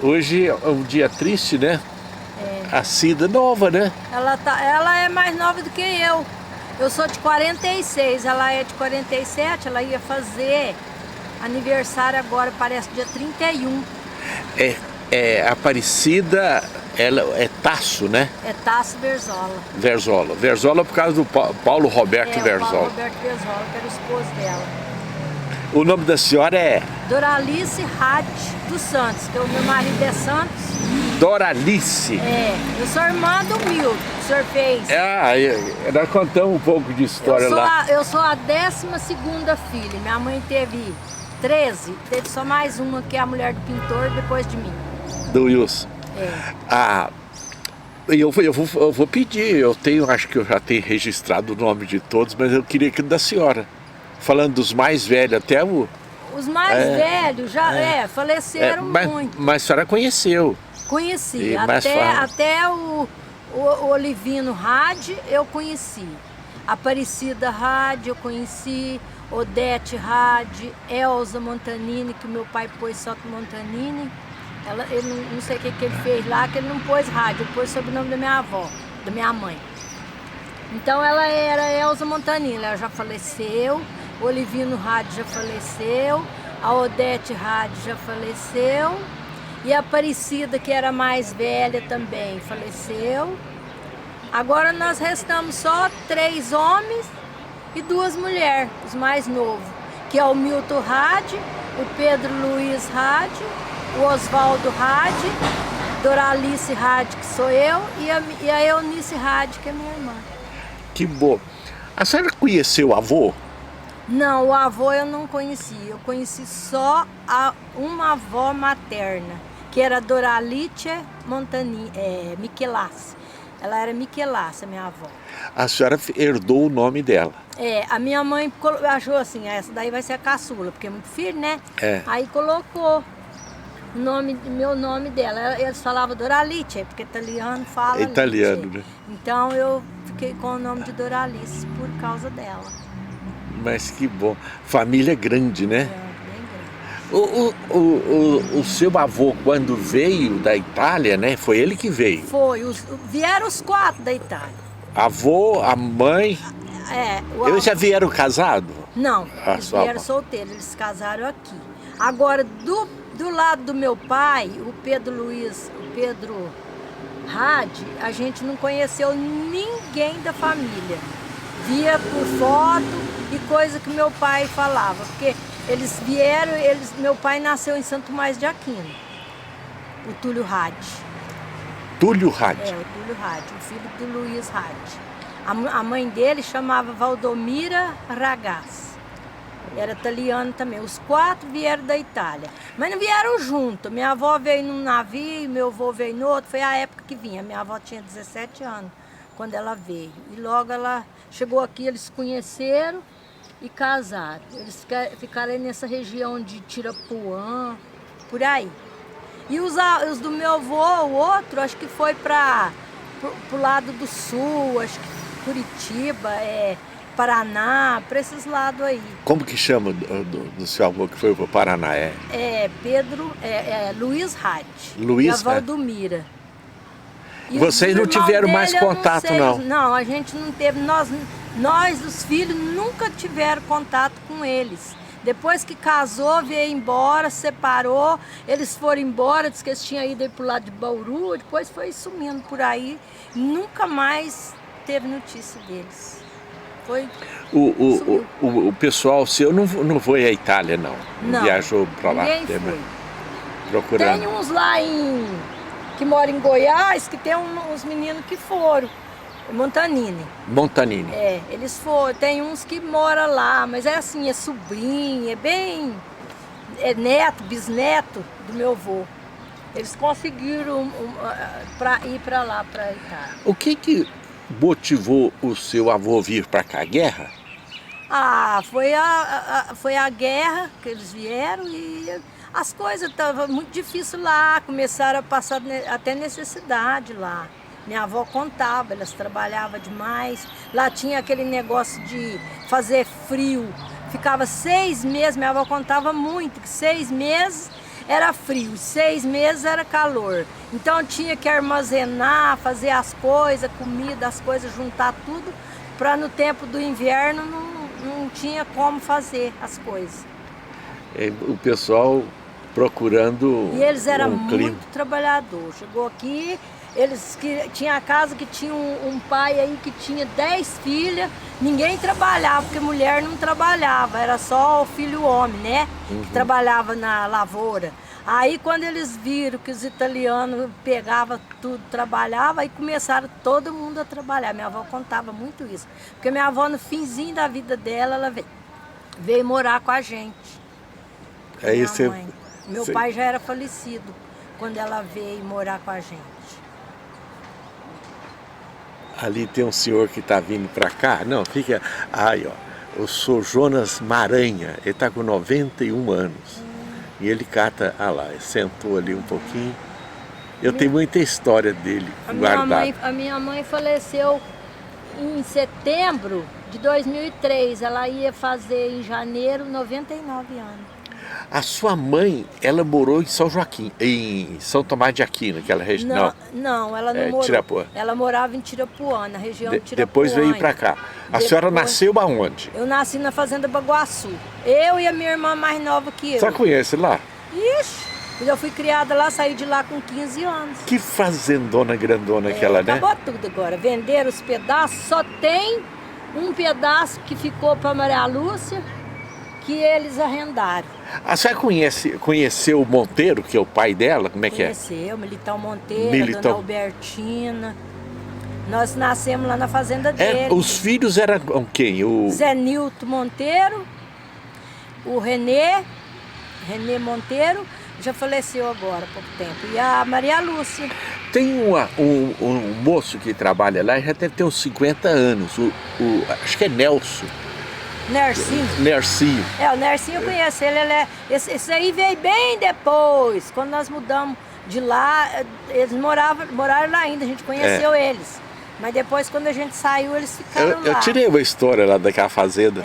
Hoje é um dia triste, né? A Cida nova, né? Ela é mais nova do que eu. Eu sou de 46, ela é de 47, ela ia fazer aniversário agora, parece dia 31. Aparecida, ela é Tasso, né? É Tasso Berzola. Verzola. Verzola por causa do Paulo Roberto O Verzola. Paulo Roberto Berzola, que era o esposo dela. O nome da senhora é? Doralice Rade dos Santos, que o meu marido é Santos. Doralice. Eu sou irmã do Milton, que o senhor fez. Nós contamos um pouco de história lá. Eu sou a 12ª filha. Minha mãe teve 13, teve só mais uma, que é a mulher do pintor, depois de mim. Do Wilson. Eu vou pedir, acho que eu já tenho registrado o nome de todos, mas eu queria que da senhora. Falando dos mais velhos, até o... Os mais velhos já faleceram muito. Mas a senhora conheceu. Conheci, até o Olivino Rade eu conheci. Aparecida Rade eu conheci, Odete Rade, Elza Montanini, que o meu pai pôs só com Montanini. Ele não sei o que ele fez lá, que ele não pôs Rade, ele pôs o sobrenome da minha avó, da minha mãe. Então ela era Elza Montanini, ela já faleceu, o Olivino Rade já faleceu, a Odete Rade já faleceu, e a Aparecida, que era mais velha, também faleceu. Agora nós restamos só 3 homens e 2 mulheres, os mais novos, que é o Milton Rade, o Pedro Luiz Rade, o Oswaldo Rade, Doralice Rade, que sou eu, e a Eunice Rade, que é minha irmã. Que bom. A senhora conheceu o avô? Não, o avô eu não conheci. Eu conheci só uma avó materna, que era Doralice Michelassi. Ela era Michelassi, a minha avó. A senhora herdou o nome dela? A minha mãe achou assim, essa daí vai ser a caçula, porque é muito filho, né? Aí colocou meu nome dela. Eles falavam Doralice, porque italiano fala italiano, Lice. Né? Então eu fiquei com o nome de Doralice por causa dela. Mas que bom. Família grande, né? Bem grande. O seu avô, quando veio da Itália, né? Foi ele que veio? Foi. Vieram os 4 da Itália. Avô, a mãe... Eles já vieram casados? Não, eles vieram solteiros. Eles casaram aqui. Agora, do lado do meu pai, o Pedro Rade, a gente não conheceu ninguém da família. Via por foto e coisa que meu pai falava, porque eles vieram, meu pai nasceu em Santo Tomás de Aquino, o Túlio Rade. Túlio Rade? O Túlio Rade, o filho do Luiz Rade. A mãe dele chamava Valdomira Ragazzi. Era italiano também. Os 4 vieram da Itália, mas não vieram junto. Minha avó veio num navio, meu avô veio no outro. Foi a época que vinha. Minha avó tinha 17 anos quando ela veio. E logo ela chegou aqui, eles se conheceram e casaram. Eles ficaram aí nessa região de Tirapuã, por aí. E os do meu avô, o outro, acho que foi pro lado do sul, acho que Curitiba, Paraná, para esses lados aí. Como que chama do seu avô que foi para o Paraná? Luiz Rade. Luiz e a Valdomira. E vocês não tiveram mais contato, não? Não, a gente não teve. Nós, os filhos, nunca tiveram contato com eles. Depois que casou, veio embora, separou, eles foram embora, disse que eles tinham ido para o lado de Bauru, depois foi sumindo por aí. Nunca mais teve notícia deles. O pessoal seu não foi à Itália, não? Não. Viajou para lá? Ninguém foi. Procurando. Tem uns lá que moram em Goiás, que tem uns meninos que foram. Montanini. Montanini. Eles foram. Tem uns que moram lá, mas é assim, é sobrinho, é bem... É neto, bisneto do meu avô. Eles conseguiram ir para lá, para a Itália. O que motivou o seu avô vir para cá? A guerra? Foi a guerra que eles vieram e as coisas estavam muito difíceis lá, começaram a passar até necessidade lá. Minha avó contava, elas trabalhavam demais, lá tinha aquele negócio de fazer frio, ficava 6 meses, minha avó contava muito, que 6 meses era frio, 6 meses era calor. Então tinha que armazenar, fazer as coisas, comida, as coisas, juntar tudo, para no tempo do inverno não tinha como fazer as coisas. O pessoal procurando e eles eram um clima. muito trabalhadores. Chegou aqui, eles tinha a casa que tinha um pai aí que tinha 10 filhas, ninguém trabalhava, porque mulher não trabalhava, era só o filho homem, né? Que trabalhava na lavoura. Aí quando eles viram que os italianos pegavam tudo, trabalhava, aí começaram todo mundo a trabalhar. Minha avó contava muito isso. Porque minha avó, no finzinho da vida dela, ela veio morar com a gente. Aí Meu pai já era falecido quando ela veio morar com a gente. Ali tem um senhor que está vindo para cá. Não, fica... Aí, ó. Eu sou Jonas Maranha. Ele está com 91 anos. E ele cata... Ah lá, sentou ali um pouquinho. Eu tenho muita história dele guardada. A minha mãe faleceu em setembro de 2003. Ela ia fazer em janeiro 99 anos. A sua mãe, ela morou em São Joaquim, em São Tomás de Aquino, aquela região? Não, ela não morou. Tirapuã. Ela morava em Tirapuã, na região de Tirapuã. Depois veio para cá. A senhora nasceu aonde? Eu nasci na fazenda Baguaçu. Eu e a minha irmã mais nova que eu. Você conhece lá? Ixi, eu fui criada lá, saí de lá com 15 anos. Que fazendona grandona aquela, né? Acabou tudo agora. Venderam os pedaços, só tem um pedaço que ficou para Maria Lúcia, que eles arrendaram. A senhora conheceu o Monteiro, que é o pai dela? Como é que é? Conheceu, Militão Monteiro, a dona Albertina. Nós nascemos lá na fazenda dele. Os filhos eram quem? O Zé Nilton Monteiro, o Renê Monteiro, já faleceu agora há pouco tempo, e a Maria Lúcia. Tem um moço que trabalha lá, já deve ter uns 50 anos, acho que é Nelson. Nercinho. O Nercinho eu conheço ele, esse aí veio bem depois, quando nós mudamos de lá, eles moraram lá ainda, a gente conheceu eles. Mas depois, quando a gente saiu, eles ficaram lá. Eu tirei uma história lá daquela fazenda.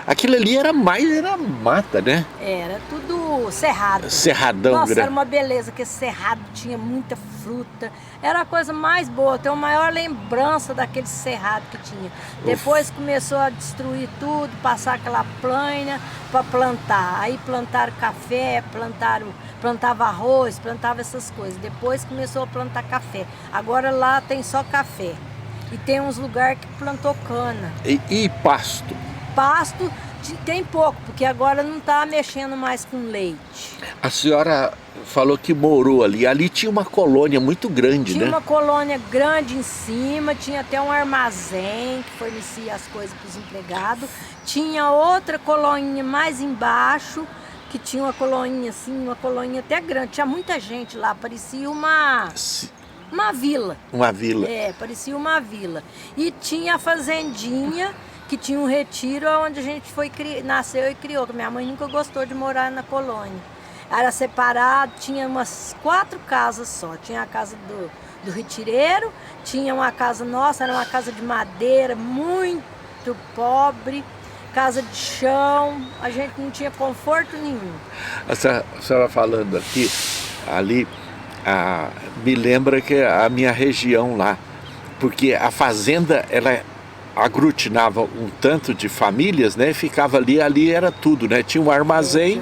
Aquilo ali era mata, né? Era tudo cerrado. Cerradão. Nossa, grande. Era uma beleza, que esse cerrado tinha muita fruta. Era a coisa mais boa, eu tenho a maior lembrança daquele cerrado que tinha. Depois começou a destruir tudo, passar aquela planha para plantar. Aí plantaram café, plantava arroz, plantava essas coisas. Depois começou a plantar café. Agora lá tem só café. E tem uns lugares que plantou cana. E pasto? Pasto tem pouco, porque agora não está mexendo mais com leite. A senhora falou que morou ali. Ali tinha uma colônia muito grande, né? Tinha uma colônia grande em cima, tinha até um armazém que fornecia as coisas para os empregados. Tinha outra colônia mais embaixo, que tinha uma colônia assim, uma colônia até grande. Tinha muita gente lá, parecia uma vila. Uma vila. Parecia uma vila. E tinha a fazendinha, que tinha um retiro onde a gente nasceu e criou. Minha mãe nunca gostou de morar na colônia. Era separado, tinha umas 4 casas só. Tinha a casa do retireiro, tinha uma casa nossa, era uma casa de madeira, muito pobre, casa de chão, a gente não tinha conforto nenhum. A senhora falando aqui, ali, me lembra que a minha região lá, porque a fazenda, ela aglutinava um tanto de famílias, né? Ficava ali era tudo, né? Tinha um armazém.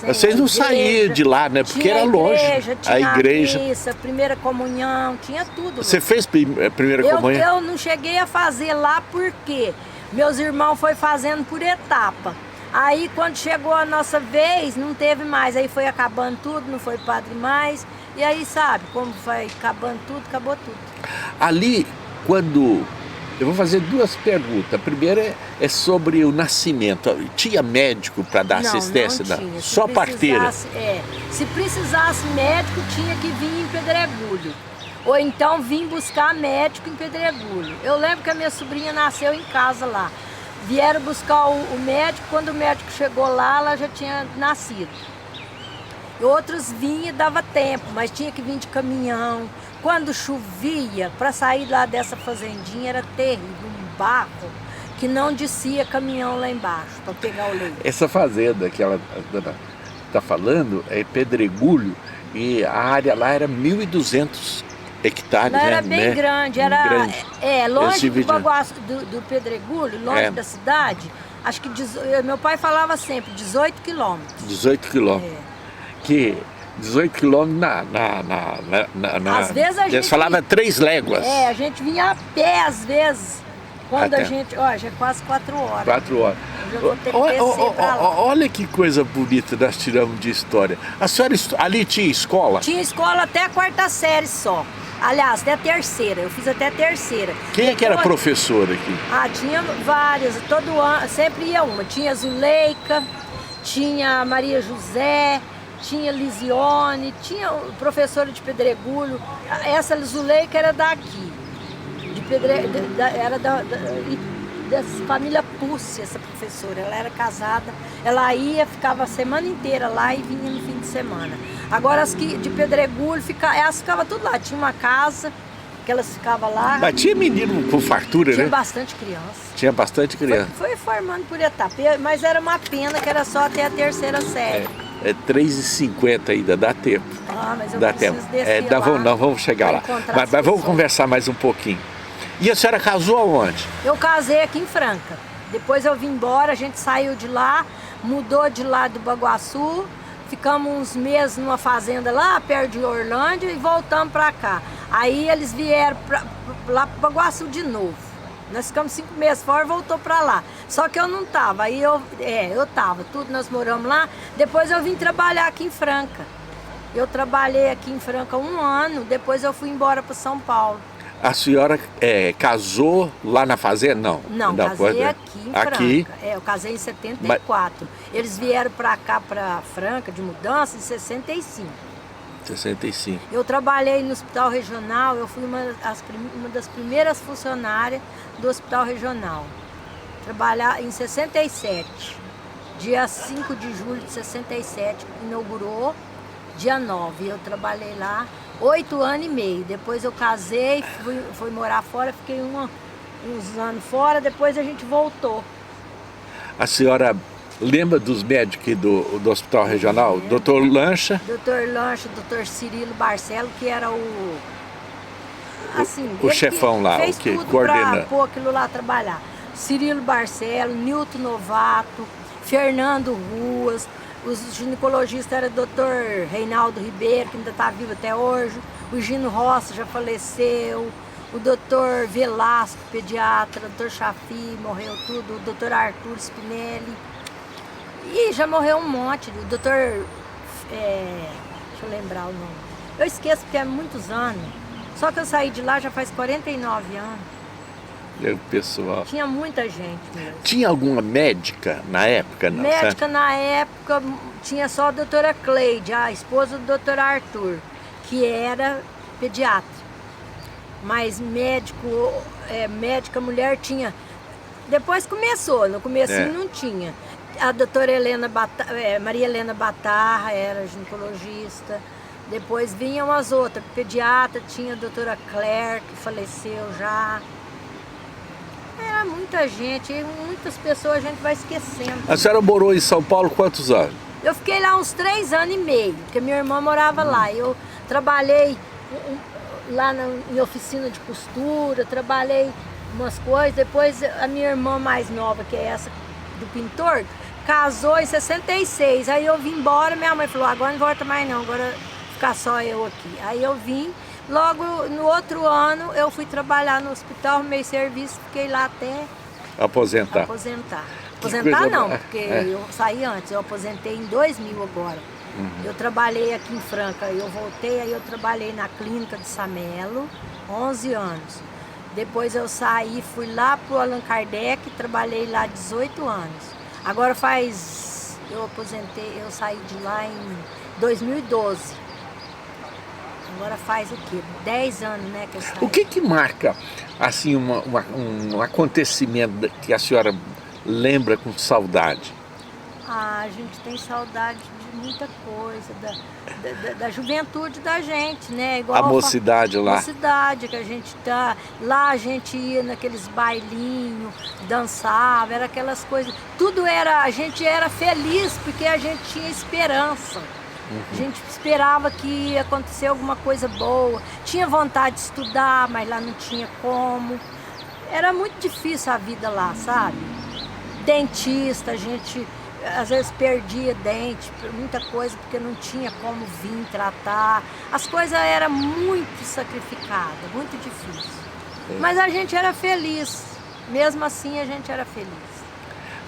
Vocês não saíam de lá, né? Porque era longe. Tinha a igreja, missa, primeira comunhão, tinha tudo. Você fez primeira comunhão? Eu não cheguei a fazer lá porque meus irmãos foi fazendo por etapa. Aí quando chegou a nossa vez, não teve mais. Aí foi acabando tudo, não foi padre mais. E aí sabe, como foi acabando tudo, acabou tudo. Ali, quando... Eu vou fazer 2 perguntas. A primeira é sobre o nascimento. Tinha médico para dar assistência? Não tinha. Só parteira? Se precisasse médico, tinha que vir em Pedregulho. Ou então vir buscar médico em Pedregulho. Eu lembro que a minha sobrinha nasceu em casa lá. Vieram buscar o médico, quando o médico chegou lá, ela já tinha nascido. Outros vinham e dava tempo, mas tinha que vir de caminhão. Quando chovia, para sair lá dessa fazendinha era terrível, um barro que não descia caminhão lá embaixo para pegar o leite. Essa fazenda que ela... está falando é Pedregulho, e a área lá era 1.200 hectares. Lá era bem grande, era grande. Longe do Baguaçu, do Pedregulho, longe da cidade. Acho que meu pai falava sempre 18 quilômetros. 18 quilômetros. Que 18 quilômetros às vezes a gente... Eles falavam 3 léguas. A gente vinha a pé às vezes. Quando a gente... Ó, já é quase 4 horas. 4 horas. Eu vou ter que descer pra lá. Olha que coisa bonita nós tiramos de história. A senhora ali tinha escola? Tinha escola até a 4ª série só. Aliás, até a 3ª. Eu fiz até a 3ª. Quem é que era professora aqui? Tinha várias. Todo ano, sempre ia uma. Tinha Zuleika, tinha Maria José, tinha Lisione, tinha professora de Pedregulho. Essa Zuleika era daqui. Era da família Pucci, essa professora. Ela era casada, ela ia, ficava a semana inteira lá e vinha no fim de semana. Agora as que de Pedregulho, elas ficavam tudo lá. Tinha uma casa que elas ficavam lá. Mas tinha menino com fartura, tinha né? Tinha bastante criança. Tinha bastante criança. Foi formando por etapa, mas era uma pena que era só até a 3ª série. É 3h50 ainda, dá tempo. Mas eu dá preciso tempo. Descer lá. Nós vamos chegar lá. Mas vamos conversar mais um pouquinho. E a senhora casou aonde? Eu casei aqui em Franca. Depois eu vim embora, a gente saiu de lá, mudou de lá do Baguaçu, ficamos uns meses numa fazenda lá perto de Orlândia e voltamos para cá. Aí eles vieram lá para Baguaçu de novo. Nós ficamos 5 meses fora e voltou para lá. Só que eu não tava, aí eu tava, tudo nós moramos lá. Depois eu vim trabalhar aqui em Franca. Eu trabalhei aqui em Franca 1 ano, depois eu fui embora para São Paulo. A senhora casou lá na fazenda? Não, casei aqui em Franca. Eu casei em 74. Eles vieram para cá, para Franca, de mudança, em 65. 65. Eu trabalhei no Hospital Regional, eu fui uma das primeiras funcionárias do Hospital Regional. Trabalhar em 67. Dia 5 de julho de 67, inaugurou, dia 9. Eu trabalhei lá 8 anos e meio. Depois eu casei, fui morar fora, fiquei uns anos fora, depois a gente voltou. A senhora lembra dos médicos do Hospital Regional? Doutor Lancha? Doutor Lancha, doutor Cirilo Barcelo, que era o chefão lá, fez tudo para pôr aquilo lá trabalhar. Cirilo Barcelo, Nilton Novato, Fernando Ruas. Os ginecologistas eram o doutor Reinaldo Ribeiro, que ainda está vivo até hoje, o Gino Rossi já faleceu, o doutor Velasco, pediatra, o doutor Chafi, morreu tudo, o doutor Arthur Spinelli, e já morreu um monte, o doutor, deixa eu lembrar o nome, eu esqueço porque é muitos anos, só que eu saí de lá já faz 49 anos. O pessoal. Tinha muita gente mesmo. Tinha alguma médica na época? Não, médica certo? Na época tinha só a doutora Cleide, a esposa do doutor Arthur, que era pediatra. Mas médica mulher tinha. Depois começou, no comecinho não tinha. A doutora Maria Helena Batarra era ginecologista. Depois vinham as outras, pediatra, tinha a doutora Claire, que faleceu já. Era muita gente, e muitas pessoas a gente vai esquecendo. A senhora morou em São Paulo quantos anos? Eu fiquei lá uns 3 anos e meio, porque minha irmã morava lá. Eu trabalhei lá em oficina de costura, trabalhei umas coisas. Depois a minha irmã mais nova, que é essa do pintor, casou em 66. Aí eu vim embora, minha mãe falou, agora não volta mais não, agora ficar só eu aqui. Aí eu vim. Logo no outro ano eu fui trabalhar no hospital, arrumei serviço, fiquei lá até aposentar. Aposentar não, porque eu saí antes, eu aposentei em 2000 agora. Eu trabalhei aqui em Franca, eu voltei, aí eu trabalhei na clínica de Samelo, 11 anos. Depois eu saí, fui lá pro Allan Kardec, trabalhei lá 18 anos. Agora eu saí de lá em 2012. Agora faz o quê? 10 anos, né, que eu saí. O que marca, assim, um acontecimento que a senhora lembra com saudade? A gente tem saudade de muita coisa da juventude da gente, né? Igual a mocidade lá. A mocidade que a gente tá. Lá a gente ia naqueles bailinhos, dançava, era aquelas coisas. Tudo era, a gente era feliz porque a gente tinha esperança. A gente esperava que ia acontecer alguma coisa boa. Tinha vontade de estudar, mas lá não tinha como. Era muito difícil a vida lá, sabe? Dentista, a gente às vezes perdia dente, muita coisa, porque não tinha como vir tratar. As coisas eram muito sacrificadas, muito difícil. Mas a gente era feliz, mesmo assim a gente era feliz.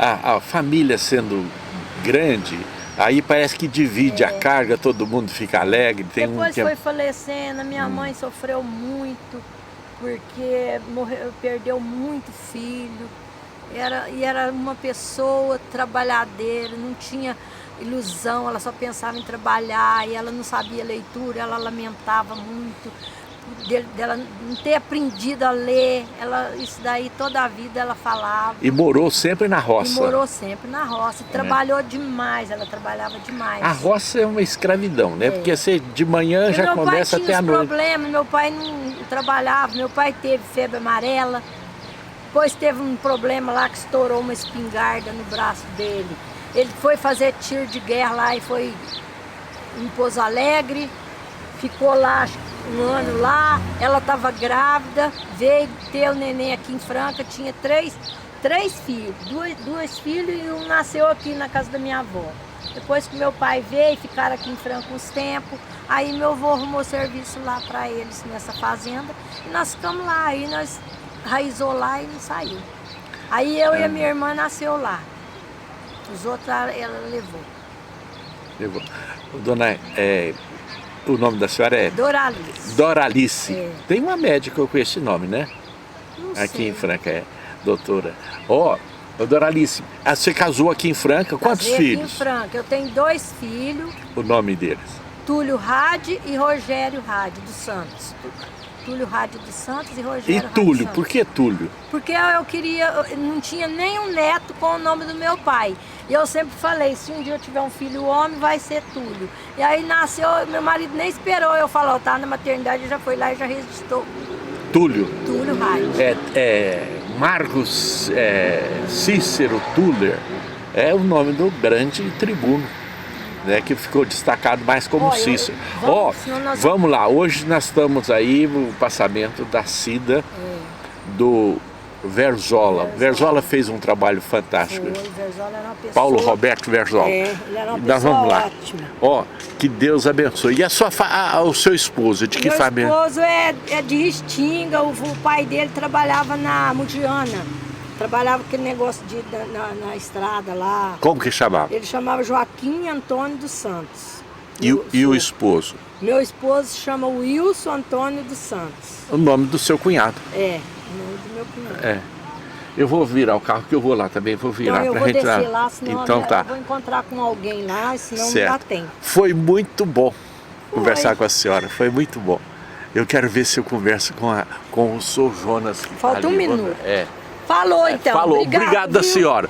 A família sendo grande, aí parece que divide a carga, todo mundo fica alegre. Depois foi falecendo, a minha mãe sofreu muito, porque perdeu muito filho. Era uma pessoa trabalhadeira, não tinha ilusão, ela só pensava em trabalhar, e ela não sabia leitura, ela lamentava muito dela não ter aprendido a ler, isso daí toda a vida ela falava. E morou sempre na roça. E morou sempre na roça, e trabalhou demais, ela trabalhava demais. A roça é uma escravidão, né? Porque você de manhã já começa até a noite. Meu pai não trabalhava, meu pai teve febre amarela, depois teve um problema lá que estourou uma espingarda no braço dele. Ele foi fazer tiro de guerra lá e foi em Pouso Alegre, ficou lá um ano lá, ela estava grávida, veio ter o neném aqui em Franca, tinha três filhos, dois filhos e um nasceu aqui na casa da minha avó. Depois que meu pai veio, ficaram aqui em Franca uns tempos, aí meu avô arrumou serviço lá para eles nessa fazenda e nós ficamos lá, aí nós raizou lá e não saiu. Aí eu e a minha irmã nasceu lá, os outros ela levou. Dona, o nome da senhora é? Doralice. Doralice. É. Tem uma médica com esse nome, né? Não aqui sei. Em Franca, doutora. Doralice, você casou aqui em Franca? Quantos filhos? Aqui em Franca, eu tenho 2 filhos. O nome deles? Túlio Rade e Rogério Rade dos Santos. Túlio Rade dos Santos e Rogério Rade Túlio, dos Santos. Por que Túlio? Porque não tinha nenhum neto com o nome do meu pai. E eu sempre falei, se um dia eu tiver um filho homem, vai ser Túlio. E aí nasceu, meu marido nem esperou eu falar, tá na maternidade, já foi lá e já registrou. Túlio? Túlio Rade. Marcos Cícero Tuller é o nome do grande tribuno, né, que ficou destacado mais como Cícero. Vamos lá, hoje nós estamos aí no passamento da Cida do Verzola. Verzola fez um trabalho fantástico. Verzola era uma pessoa... Paulo Roberto Verzola. Ele era uma pessoa vamos lá. ótima. Que Deus abençoe. E o seu esposo, de que família? Meu esposo é de Restinga, o pai dele trabalhava na Mudiana. Trabalhava aquele negócio na estrada lá. Como que chamava? Ele chamava Joaquim Antônio dos Santos. E o esposo? Meu esposo chama Wilson Antônio dos Santos. O nome do seu cunhado? O nome do meu cunhado. Eu vou virar o carro, que eu vou lá também, vou virar para a gente descer lá, senão então, eu vou encontrar com alguém lá, senão não dá tempo. Foi muito bom conversar com a senhora, foi muito bom. Eu quero ver se eu converso com o Sr. Jonas. Falta um minuto. Falou então. Falou, obrigado, senhora.